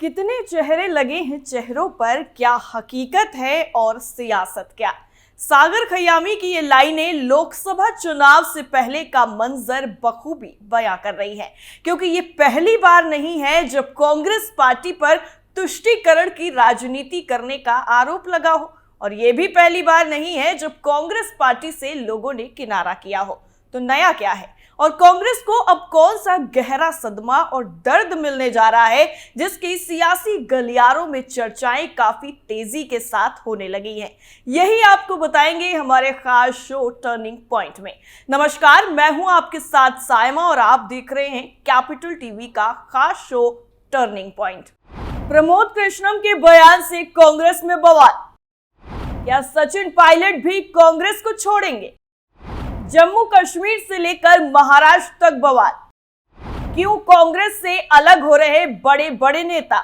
कितने चेहरे लगे हैं चेहरों पर, क्या हकीकत है और सियासत क्या। सागर खयामी की ये लाइनें लोकसभा चुनाव से पहले का मंजर बखूबी बयां कर रही है, क्योंकि ये पहली बार नहीं है जब कांग्रेस पार्टी पर तुष्टीकरण की राजनीति करने का आरोप लगा हो, और ये भी पहली बार नहीं है जब कांग्रेस पार्टी से लोगों ने किनारा किया हो। तो नया क्या है और कांग्रेस को अब कौन सा गहरा सदमा और दर्द मिलने जा रहा है, जिसकी सियासी गलियारों में चर्चाएं काफी तेजी के साथ होने लगी हैं। यही आपको बताएंगे हमारे खास शो टर्निंग पॉइंट में। नमस्कार, मैं हूं आपके साथ सायमा और आप देख रहे हैं कैपिटल टीवी का खास show turning point. Pramod Krishnam के बयान से कांग्रेस में बवाल, क्या सचिन पायलट भी कांग्रेस को छोड़ेंगे? जम्मू कश्मीर से लेकर महाराष्ट्र तक बवाल, क्यों कांग्रेस से अलग हो रहे बड़े बड़े नेता?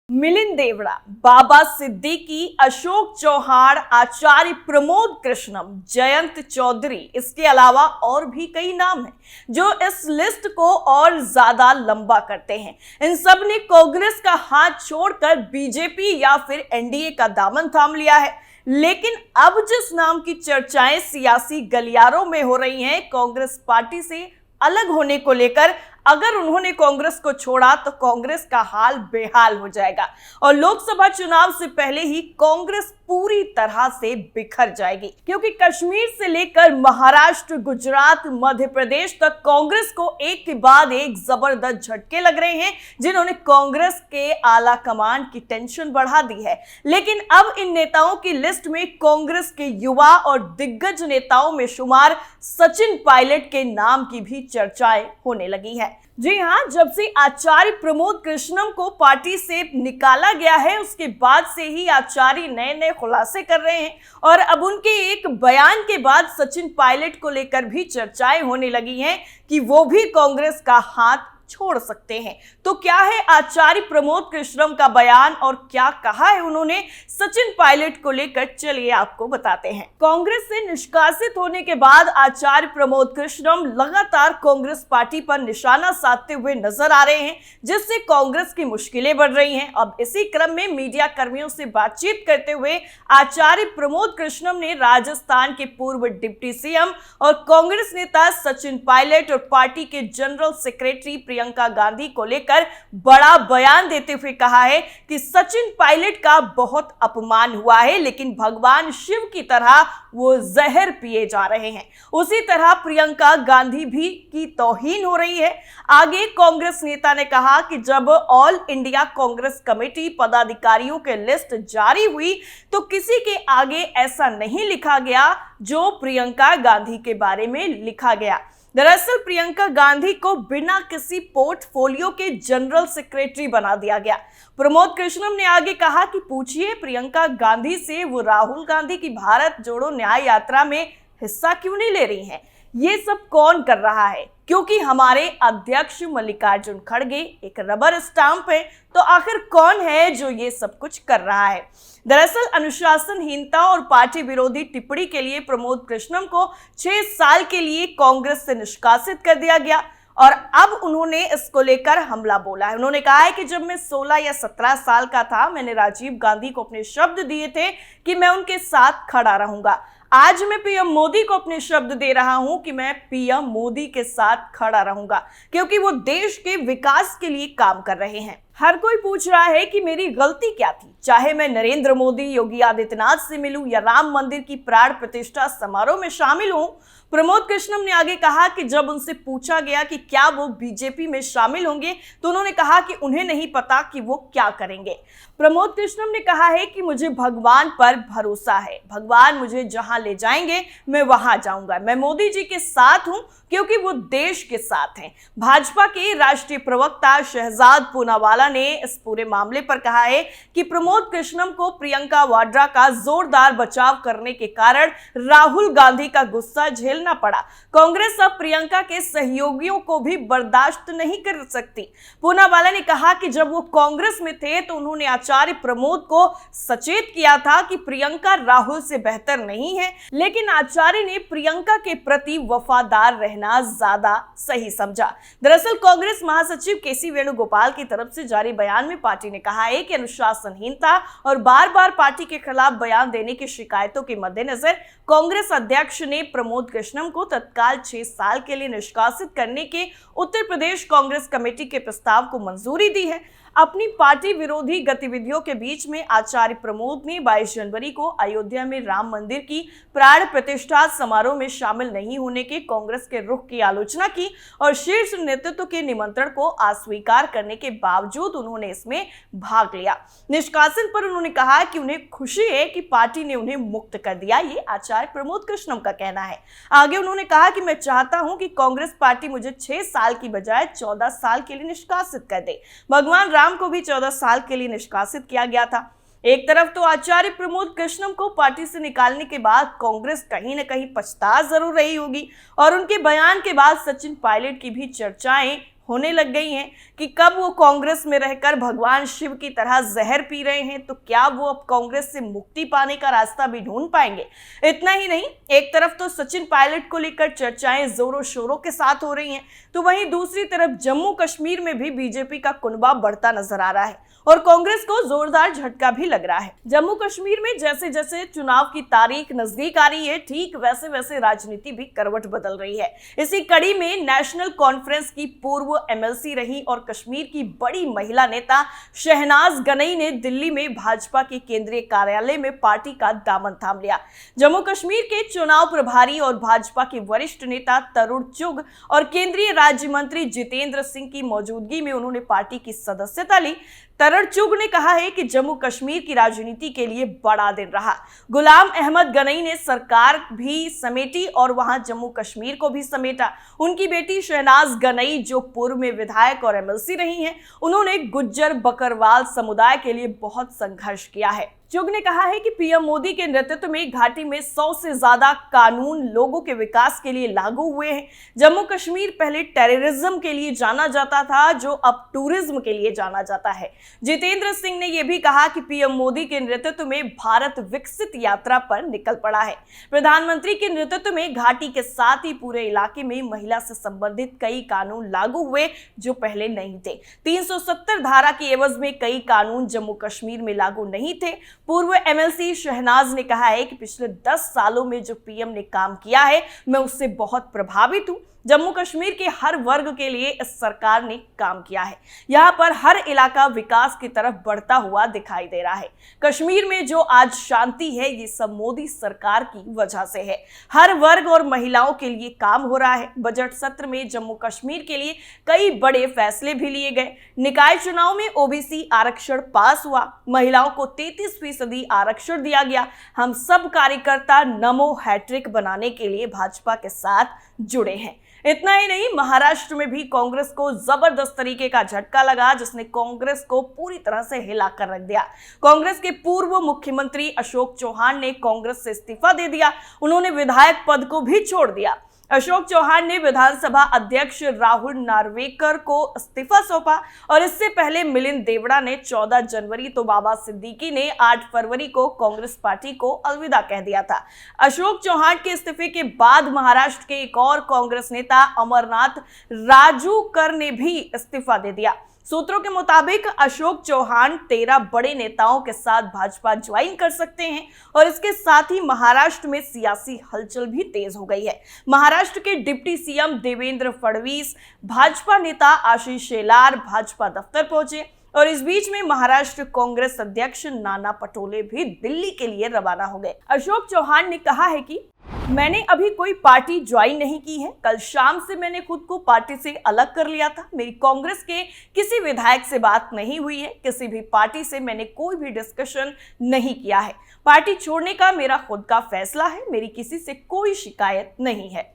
मिलिंद देवड़ा, बाबा सिद्दीकी, अशोक चौहान, आचार्य प्रमोद कृष्णम, जयंत चौधरी, इसके अलावा और भी कई नाम हैं जो इस लिस्ट को और ज्यादा लंबा करते हैं। इन सब ने कांग्रेस का हाथ छोड़कर बीजेपी या फिर एनडीए का दामन थाम लिया है। लेकिन अब जिस नाम की चर्चाएं सियासी गलियारों में हो रही हैं, कांग्रेस पार्टी से अलग होने को लेकर, अगर उन्होंने कांग्रेस को छोड़ा तो कांग्रेस का हाल बेहाल हो जाएगा और लोकसभा चुनाव से पहले ही कांग्रेस पूरी तरह से बिखर जाएगी, क्योंकि कश्मीर से लेकर महाराष्ट्र, गुजरात, मध्य प्रदेश तक कांग्रेस को एक के बाद एक जबरदस्त झटके लग रहे हैं, जिन्होंने कांग्रेस के आला कमान की टेंशन बढ़ा दी है। लेकिन अब इन नेताओं की लिस्ट में कांग्रेस के युवा और दिग्गज नेताओं में शुमार सचिन पायलट के नाम की भी चर्चाएं होने लगी है। जी हां, जब से आचार्य प्रमोद कृष्णम को पार्टी से निकाला गया है, उसके बाद से ही आचार्य नए नए खुलासे कर रहे हैं और अब उनके एक बयान के बाद सचिन पायलट को लेकर भी चर्चाएं होने लगी हैं कि वो भी कांग्रेस का हाथ छोड़ सकते हैं। तो क्या है आचार्य प्रमोद कृष्णम का बयान और क्या कहा है उन्होंने सचिन पायलट को लेकर, चलिए आपको बताते हैं। कांग्रेस से निष्कासित होने के बाद आचार्य प्रमोद कृष्णम लगातार कांग्रेस पार्टी पर निशाना साधते हुए नजर आ रहे हैं, जिससे कांग्रेस की मुश्किलें बढ़ रही हैं। अब इसी क्रम में मीडिया कर्मियों से बातचीत करते हुए आचार्य प्रमोद कृष्णम ने राजस्थान के पूर्व डिप्टी सीएम और कांग्रेस नेता सचिन पायलट और पार्टी के जनरल सेक्रेटरी प्रियंका गांधी को लेकर बड़ा बयान देते हुए कहा है कि सचिन पायलट का बहुत अपमान हुआ है, लेकिन भगवान शिव की तरह वो जहर पिए जा रहे हैं। उसी तरह प्रियंका गांधी भी की तौहीन हो रही है। आगे कांग्रेस नेता ने कहा कि जब ऑल इंडिया कांग्रेस कमेटी पदाधिकारियों के लिस्ट जारी हुई तो किसी के आगे ऐसा नहीं लिखा गया जो प्रियंका गांधी के बारे में लिखा गया। दरअसल प्रियंका गांधी को बिना किसी पोर्टफोलियो के जनरल सेक्रेटरी बना दिया गया। प्रमोद कृष्णम ने आगे कहा कि पूछिए प्रियंका गांधी से, वो राहुल गांधी की भारत जोड़ो न्याय यात्रा में हिस्सा क्यों नहीं ले रही हैं? ये सब कौन कर रहा है? क्योंकि हमारे अध्यक्ष मल्लिकार्जुन खड़गे एक रबर स्टाम्प है, तो आखिर कौन है जो ये सब कुछ कर रहा है? दरअसल अनुशासनहीनता और पार्टी विरोधी टिप्पणी के लिए प्रमोद कृष्णम को 6 साल के लिए कांग्रेस से निष्कासित कर दिया गया और अब उन्होंने इसको लेकर हमला बोला है। उन्होंने कहा है कि जब मैं 16 या 17 साल का था, मैंने राजीव गांधी को अपने शब्द दिए थे कि मैं उनके साथ खड़ा रहूंगा। आज मैं पीएम मोदी को अपने शब्द दे रहा हूं कि मैं पीएम मोदी के साथ खड़ा रहूंगा, क्योंकि वो देश के विकास के लिए काम कर रहे हैं। हर कोई पूछ रहा है कि मेरी गलती क्या थी, चाहे मैं नरेंद्र मोदी, योगी आदित्यनाथ से मिलूं या राम मंदिर की प्राण प्रतिष्ठा समारोह में शामिल हूं। प्रमोद कृष्णम ने आगे कहा कि जब उनसे पूछा गया कि क्या वो बीजेपी में शामिल होंगे तो उन्होंने कहा कि उन्हें नहीं पता कि वो क्या करेंगे। प्रमोद कृष्णम ने कहा है कि मुझे भगवान पर भरोसा है, भगवान मुझे जहां ले जाएंगे मैं वहां जाऊंगा। मैं मोदी जी के साथ हूं क्योंकि वो देश के साथ हैं। भाजपा के राष्ट्रीय प्रवक्ता शहजाद पूनावाला ने इस पूरे मामले पर कहा है कि प्रमोद कृष्णम को प्रियंका वाड्रा का जोरदार बचाव करने के कारण राहुल गांधी का गुस्सा झेलना पड़ा। कांग्रेस अब प्रियंका के सहयोगियों को भी बर्दाश्त नहीं कर सकती। पूनावाला ने कहा कि जब वो कांग्रेस में थे तो उन्होंने आचार्य प्रमोद को सचेत किया था कि प्रियंका राहुल से बेहतर नहीं है, लेकिन आचार्य ने प्रियंका के प्रति वफादार रहना ज्यादा सही समझा। दरअसल कांग्रेस महासचिव केसी वेणुगोपाल की तरफ से जारी बयान में पार्टी ने कहा है कि अनुशासनहीनता और बार बार पार्टी के खिलाफ बयान देने की शिकायतों के मद्देनजर कांग्रेस अध्यक्ष ने प्रमोद कृष्णम को तत्काल 6 साल के लिए निष्कासित करने के उत्तर प्रदेश कांग्रेस कमेटी के प्रस्ताव को मंजूरी दी है। अपनी पार्टी विरोधी गतिविधियों के बीच में आचार्य प्रमोद ने 22 जनवरी को अयोध्या में राम मंदिर की प्राण प्रतिष्ठा समारोह में शामिल नहीं होने के कांग्रेस के रुख की आलोचना की और शीर्ष नेतृत्व के निमंत्रण को अस्वीकार करने के बावजूद उन्होंने इसमें भाग लिया। निष्कासन पर उन्होंने कहा कि उन्हें खुशी है कि पार्टी ने उन्हें मुक्त कर दिया। ये आचार्य प्रमोद कृष्णम का कहना है। आगे उन्होंने कहा कि मैं चाहता हूं कि कांग्रेस पार्टी मुझे 6 साल की बजाय 14 साल के लिए निष्कासित कर दे। भगवान राम को भी 14 साल के लिए निष्कासित किया गया था। एक तरफ तो आचार्य प्रमोद कृष्णम को पार्टी से निकालने के बाद कांग्रेस कहीं न कहीं पछता जरूर रही होगी और उनके बयान के बाद सचिन पायलट की भी चर्चाएं होने लग गई हैं कि कब वो कांग्रेस में रहकर भगवान शिव की तरह जहर पी रहे हैं, तो क्या वो अब कांग्रेस से मुक्ति पाने का रास्ता भी ढूंढ पाएंगे। इतना ही नहीं, एक तरफ तो सचिन पायलट को लेकर चर्चाएं जोरों शोरों के साथ हो रही हैं, तो वहीं दूसरी तरफ जम्मू कश्मीर में भी बीजेपी का कुनबा बढ़ता नजर आ रहा है और कांग्रेस को जोरदार झटका भी लग रहा है। जम्मू कश्मीर में जैसे जैसे चुनाव की तारीख नजदीक आ रही है, ठीक वैसे वैसे राजनीति भी करवट बदल रही है। इसी कड़ी में नेशनल कॉन्फ्रेंस की पूर्व एमएलसी रही और कश्मीर की बड़ी महिला नेता शहनाज गनई ने दिल्ली में भाजपा के केंद्रीय कार्यालय में पार्टी का दामन थाम लिया। जम्मू कश्मीर के चुनाव प्रभारी और भाजपा के वरिष्ठ नेता तरुण चुग और केंद्रीय राज्य मंत्री जितेंद्र सिंह की मौजूदगी में उन्होंने पार्टी की सदस्यता ली। तरुण चुग ने कहा है कि जम्मू कश्मीर की राजनीति के लिए बड़ा दिन रहा। गुलाम अहमद गनई ने सरकार भी समेटी और वहां जम्मू कश्मीर को भी समेटा। उनकी बेटी शहनाज गनई जो पूर्व में विधायक और एमएलसी रही हैं, उन्होंने गुज्जर बकरवाल समुदाय के लिए बहुत संघर्ष किया है। चुग ने कहा है कि पीएम मोदी के नेतृत्व में घाटी में 100 से ज्यादा कानून लोगों के विकास के लिए लागू हुए हैं। जम्मू कश्मीर पहले टेररिज्म के लिए जाना जाता था, जो अब टूरिज्म के लिए जाना जाता है। जितेंद्र सिंह ने यह भी कहा कि पीएम मोदी के नेतृत्व में भारत विकसित यात्रा पर निकल पड़ा है। प्रधानमंत्री के नेतृत्व में घाटी के साथ ही पूरे इलाके में महिला से संबंधित कई कानून लागू हुए जो पहले नहीं थे। 370 धारा की एवज में कई कानून जम्मू कश्मीर में लागू नहीं थे। पूर्व एमएलसी शहनाज ने कहा है कि पिछले 10 सालों में जो पीएम ने काम किया है, मैं उससे बहुत प्रभावित हूं। जम्मू कश्मीर के हर वर्ग के लिए इस सरकार ने काम किया है। यहाँ पर हर इलाका विकास की तरफ बढ़ता हुआ दिखाई दे रहा है। कश्मीर में जो आज शांति है, ये सब मोदी सरकार की वजह से है। हर वर्ग और महिलाओं के लिए काम हो रहा है। बजट सत्र में जम्मू कश्मीर के लिए कई बड़े फैसले भी लिए गए। निकाय चुनाव में ओबीसी आरक्षण पास हुआ। महिलाओं को 33% आरक्षण दिया गया। हम सब कार्यकर्ता नमो हैट्रिक बनाने के लिए भाजपा के साथ जुड़े हैं। इतना ही नहीं, महाराष्ट्र में भी कांग्रेस को जबरदस्त तरीके का झटका लगा, जिसने कांग्रेस को पूरी तरह से हिलाकर रख दिया। कांग्रेस के पूर्व मुख्यमंत्री अशोक चौहान ने कांग्रेस से इस्तीफा दे दिया। उन्होंने विधायक पद को भी छोड़ दिया। अशोक चौहान ने विधानसभा अध्यक्ष राहुल नार्वेकर को इस्तीफा सौंपा और इससे पहले मिलिंद देवड़ा ने 14 जनवरी तो बाबा सिद्दीकी ने 8 फरवरी को कांग्रेस पार्टी को अलविदा कह दिया था। अशोक चौहान के इस्तीफे के बाद महाराष्ट्र के एक और कांग्रेस नेता अमरनाथ राजूकर ने भी इस्तीफा दे दिया। सूत्रों के मुताबिक अशोक चौहान 13 बड़े नेताओं के साथ भाजपा ज्वाइन कर सकते हैं और इसके साथ ही महाराष्ट्र में सियासी हलचल भी तेज हो गई है। महाराष्ट्र के डिप्टी सीएम देवेंद्र फडणवीस, भाजपा नेता आशीष शेलार भाजपा दफ्तर पहुंचे और इस बीच में महाराष्ट्र कांग्रेस अध्यक्ष नाना पटोले भी दिल्ली के लिए रवाना हो गए। अशोक चौहान ने कहा है कि मैंने अभी कोई पार्टी ज्वाइन नहीं की है। कल शाम से मैंने खुद को पार्टी से अलग कर लिया था। मेरी कांग्रेस के किसी विधायक से बात नहीं हुई है। किसी भी पार्टी से मैंने कोई भी डिस्कशन नहीं किया है। पार्टी छोड़ने का मेरा खुद का फैसला है। मेरी किसी से कोई शिकायत नहीं है।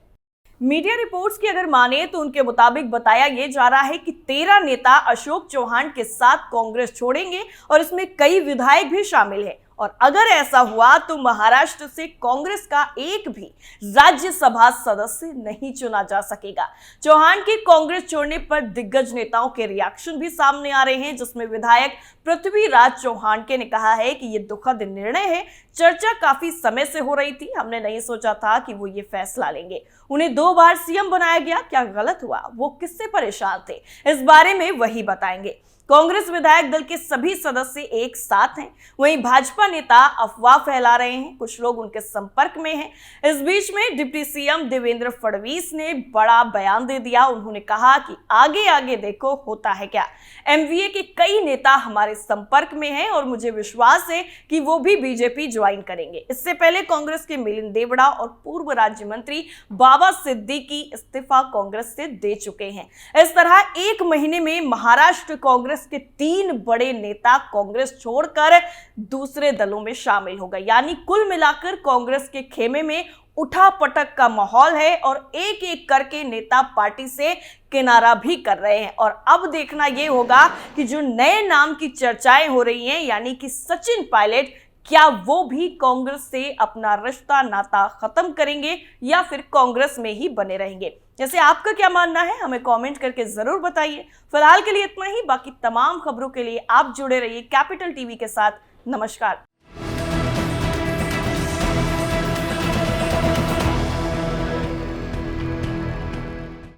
मीडिया रिपोर्ट्स की अगर माने तो उनके मुताबिक बताया यह जा रहा है कि 13 नेता अशोक चौहान के साथ कांग्रेस छोड़ेंगे और इसमें कई विधायक भी शामिल हैं। और अगर ऐसा हुआ तो महाराष्ट्र से कांग्रेस का एक भी राज्यसभा सदस्य नहीं चुना जा सकेगा। चौहान के कांग्रेस छोड़ने पर दिग्गज नेताओं के रिएक्शन भी सामने आ रहे हैं, जिसमें विधायक पृथ्वीराज चौहान के ने कहा है कि ये दुखद निर्णय है। चर्चा काफी समय से हो रही थी। हमने नहीं सोचा था कि वो ये फैसला लेंगे। उन्हें 2 बार सीएम बनाया गया, क्या गलत हुआ? वो किससे परेशान थे, इस बारे में वही बताएंगे। कांग्रेस विधायक दल के सभी सदस्य एक साथ हैं। वहीं भाजपा नेता अफवाह फैला रहे हैं, कुछ लोग उनके संपर्क में हैं। इस बीच में डिप्टी सीएम देवेंद्र फडणवीस ने बड़ा बयान दे दिया। उन्होंने कहा कि आगे आगे देखो होता है क्या। एमवीए के कई नेता हमारे संपर्क में हैं और मुझे विश्वास है कि वो भी बीजेपी ज्वाइन करेंगे। इससे पहले कांग्रेस के मिलिंद देवड़ा और पूर्व राज्य मंत्री बाबा सिद्दीकी इस्तीफा कांग्रेस से दे चुके हैं। इस तरह एक महीने में महाराष्ट्र कांग्रेस के 3 बड़े नेता कांग्रेस छोड़कर दूसरे दलों में शामिल हो गए। यानी कुल मिलाकर कांग्रेस के खेमे में उठापटक का माहौल है और एक एक करके नेता पार्टी से किनारा भी कर रहे हैं। और अब देखना यह होगा कि जो नए नाम की चर्चाएं हो रही हैं, यानी कि सचिन पायलट, क्या वो भी कांग्रेस से अपना रिश्ता नाता खत्म करेंगे या फिर कांग्रेस में ही बने रहेंगे। जैसे आपका क्या मानना है, हमें कमेंट करके जरूर बताइए। फिलहाल के लिए इतना ही। बाकी तमाम खबरों के लिए आप जुड़े रहिए कैपिटल टीवी के साथ। नमस्कार।